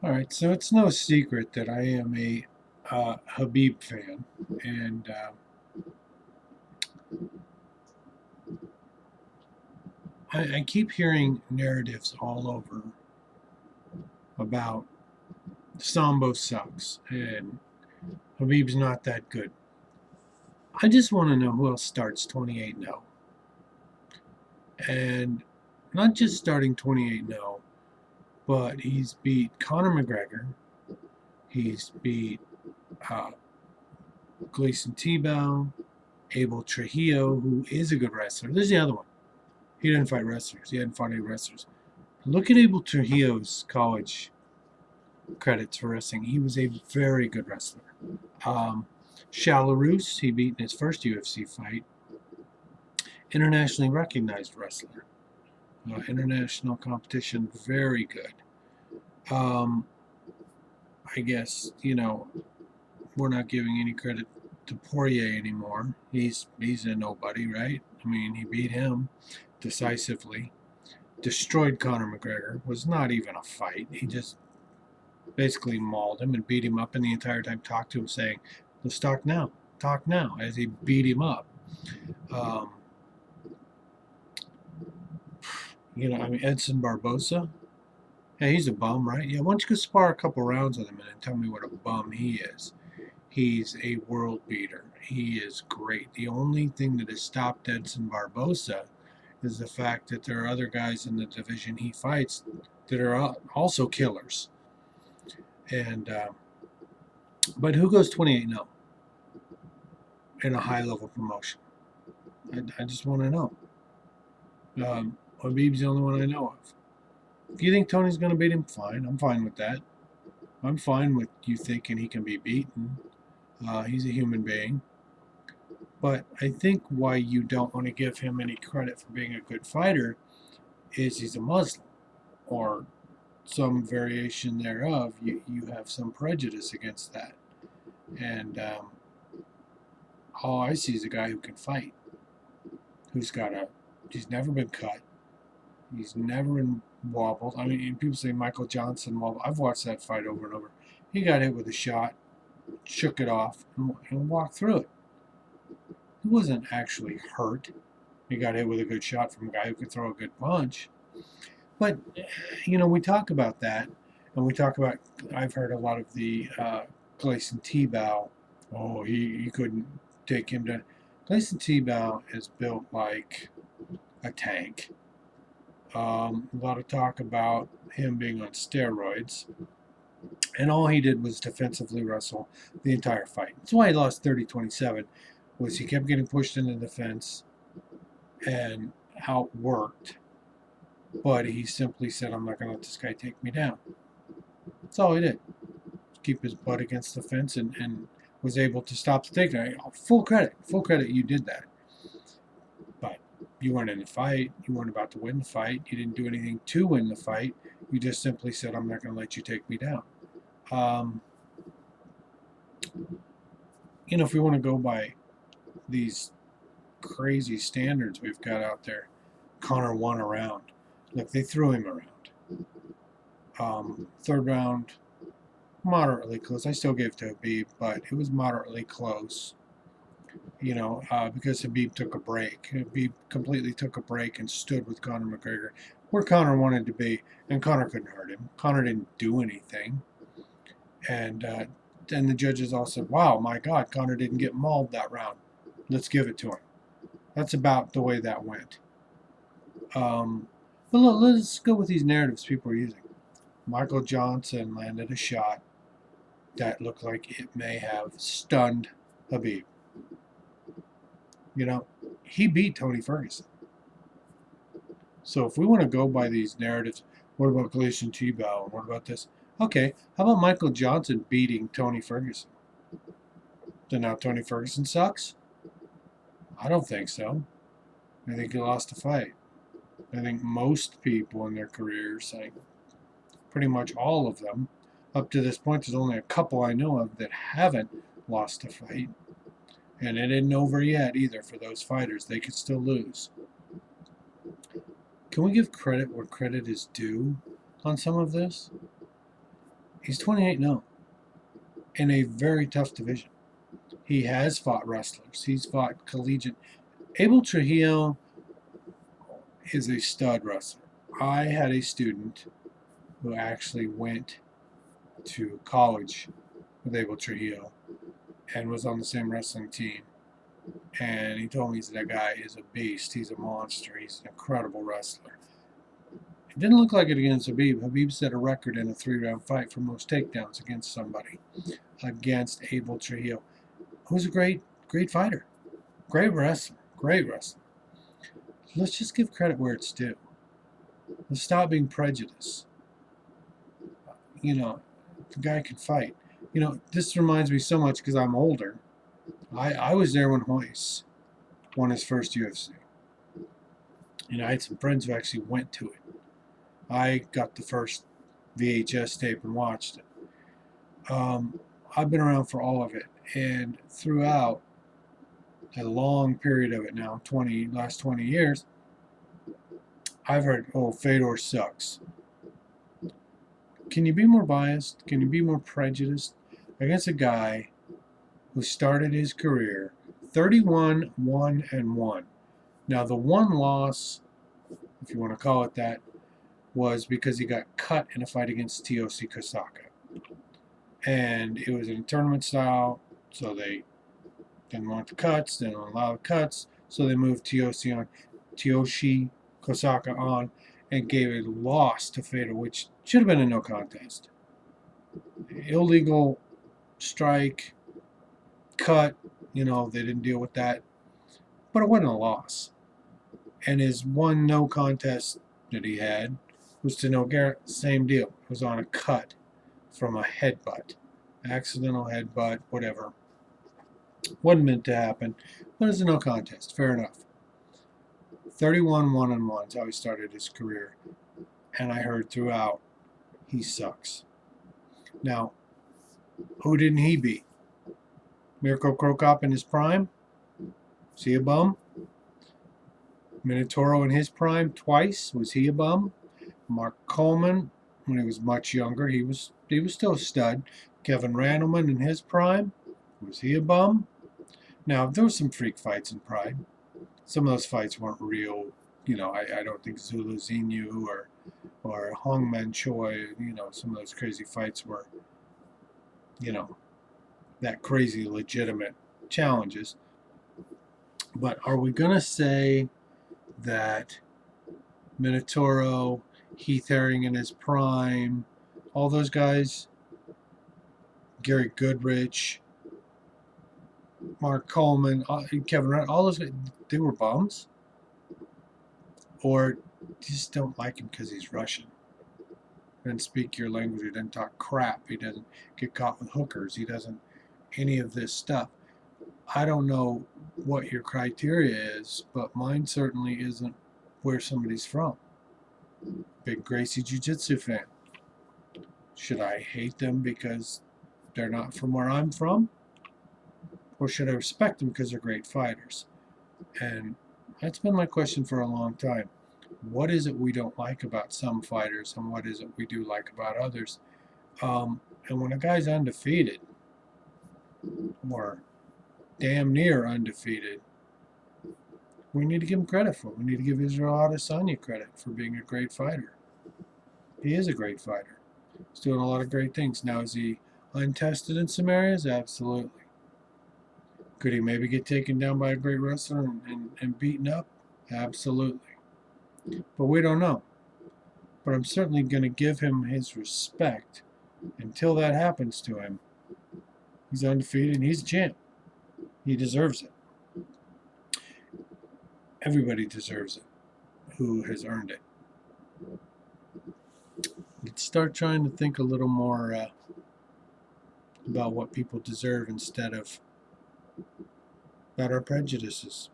All right, so it's no secret that I am a Habib fan, and I keep hearing narratives all over about Sambo sucks and Habib's not that good. I just want to know who else starts 28-0, and not just starting 28-0, but he's beat Conor McGregor, he's beat uh, Gleison Tebow, Abel Trujillo, who is a good wrestler. There's the other one. He didn't fight wrestlers. He hadn't fought any wrestlers. Look at Abel Trujillo's college credits for wrestling. He was a very good wrestler. Um, Shalarus, he beat in his first UFC fight. Internationally recognized wrestler. International competition, very good. Um, I guess, we're not giving any credit to Poirier anymore. He's a nobody, right? I mean, he beat him decisively. Destroyed Conor McGregor. Was not even a fight. He just basically mauled him and beat him up, and the entire time talked to him saying, let's talk now, as he beat him up. Um, I mean, Edson Barbosa, hey, he's a bum, right? Yeah, why don't you go spar a couple rounds with him and then tell me what a bum he is. He's a world beater. He is great. The only thing that has stopped Edson Barbosa is the fact that there are other guys in the division he fights that are also killers. And but who goes 28-0 in a high level promotion? I just want to know. Habib's the only one I know of. If you think Tony's going to beat him, fine. I'm fine with that. I'm fine with you thinking he can be beaten. He's a human being. But I think why you don't want to give him any credit for being a good fighter is he's a Muslim or some variation thereof. You have some prejudice against that. And all I see is a guy who can fight, he's never been cut. He's never been wobbled. I mean, people say Michael Johnson wobbled. I've watched that fight over and over. He got hit with a shot, shook it off, and walked through it. He wasn't actually hurt. He got hit with a good shot from a guy who could throw a good punch. But, we talk about that, and we talk about, I've heard a lot of the Gleison Tebow, oh, he couldn't take him down. Gleison Tebow is built like a tank. A lot of talk about him being on steroids. And all he did was defensively wrestle the entire fight. That's why he lost 30-27, was he kept getting pushed into the fence and outworked. But he simply said, I'm not going to let this guy take me down. That's all he did. Keep his butt against the fence and was able to stop the takedown. Full credit, you did that. But you weren't in the fight. You weren't about to win the fight. You didn't do anything to win the fight. You just simply said, I'm not going to let you take me down. If we want to go by these crazy standards we've got out there, Conor won a round. Look, they threw him around. Third round, moderately close. I still gave it to Habib, but it was moderately close. Because Habib took a break. Habib completely took a break and stood with Conor McGregor where Conor wanted to be, and Conor couldn't hurt him. Conor didn't do anything. And then the judges all said, wow, my God, Conor didn't get mauled that round. Let's give it to him. That's about the way that went. But let's go with these narratives people are using. Michael Johnson landed a shot that looked like it may have stunned Habib. He beat Tony Ferguson. So if we want to go by these narratives, what about Gleison Tebow? What about this? Okay, how about Michael Johnson beating Tony Ferguson? Then now Tony Ferguson sucks? I don't think so. I think he lost a fight. I think most people in their careers, like pretty much all of them, up to this point, there's only a couple I know of that haven't lost a fight. And it isn't over yet either for those fighters. They could still lose. Can we give credit where credit is due on some of this? He's 28-0 in a very tough division. He has fought wrestlers. He's fought collegiate. Abel Trujillo is a stud wrestler. I had a student who actually went to college with Abel Trujillo and was on the same wrestling team. And he told me that guy is a beast. He's a monster. He's an incredible wrestler. It didn't look like it against Habib. Habib set a record in a 3-round fight for most takedowns against somebody, against Abel Trujillo, who's a great fighter, great wrestler, great wrestler. Let's just give credit where it's due. Let's stop being prejudiced. You know, the guy can fight. You know, this reminds me so much because I'm older. I was there when Hoyce won his first UFC. And I had some friends who actually went to it. I got the first VHS tape and watched it. I've been around for all of it, and throughout a long period of it now, last 20 years, I've heard, "Oh, Fedor sucks." Can you be more biased? Can you be more prejudiced against a guy who started his career 31-1-1? Now, the one loss, if you want to call it that, was because he got cut in a fight against T.O.C. Kosaka. And it was in a tournament style, so they didn't want the cuts, didn't allow the cuts, so they moved T.O.C. Kosaka on, and gave a loss to Fedor, which should have been a no contest. Illegal strike, cut, they didn't deal with that, but it wasn't a loss. And his one no contest that he had was to Nogueira, same deal. It was on a cut from a headbutt, accidental headbutt, whatever. Wasn't meant to happen, but it's a no contest. Fair enough. 31-1-1 is how he started his career, and I heard throughout he sucks. Now, who didn't he beat? Mirko Cro Cop in his prime? Was he a bum? Minotauro in his prime twice? Was he a bum? Mark Coleman, when he was much younger, he was still a stud. Kevin Randleman in his prime? Was he a bum? Now, there were some freak fights in Pride. Some of those fights weren't real. I don't think Zulu Xinu or Hong Man Choi, some of those crazy fights were, that crazy legitimate challenges. But are we going to say that Minotauro, Heath Herring in his prime, all those guys, Gary Goodrich, Mark Coleman, Kevin Ryan, all those guys, they were bums? Or just don't like him because he's Russian? He doesn't speak your language, he doesn't talk crap, he doesn't get caught with hookers, he doesn't any of this stuff. I don't know what your criteria is, but mine certainly isn't where somebody's from. Big Gracie Jiu-Jitsu fan. Should I hate them because they're not from where I'm from? Or should I respect them because they're great fighters? And that's been my question for a long time. What is it we don't like about some fighters, and what is it we do like about others? And when a guy's undefeated, or damn near undefeated, we need to give him credit for it. We need to give Israel Adesanya credit for being a great fighter. He is a great fighter. He's doing a lot of great things. Now, is he untested in some areas? Absolutely. Could he maybe get taken down by a great wrestler and beaten up? Absolutely. But we don't know. But I'm certainly going to give him his respect until that happens to him. He's undefeated and he's a champ. He deserves it. Everybody deserves it who has earned it. Let's start trying to think a little more about what people deserve instead of about our prejudices.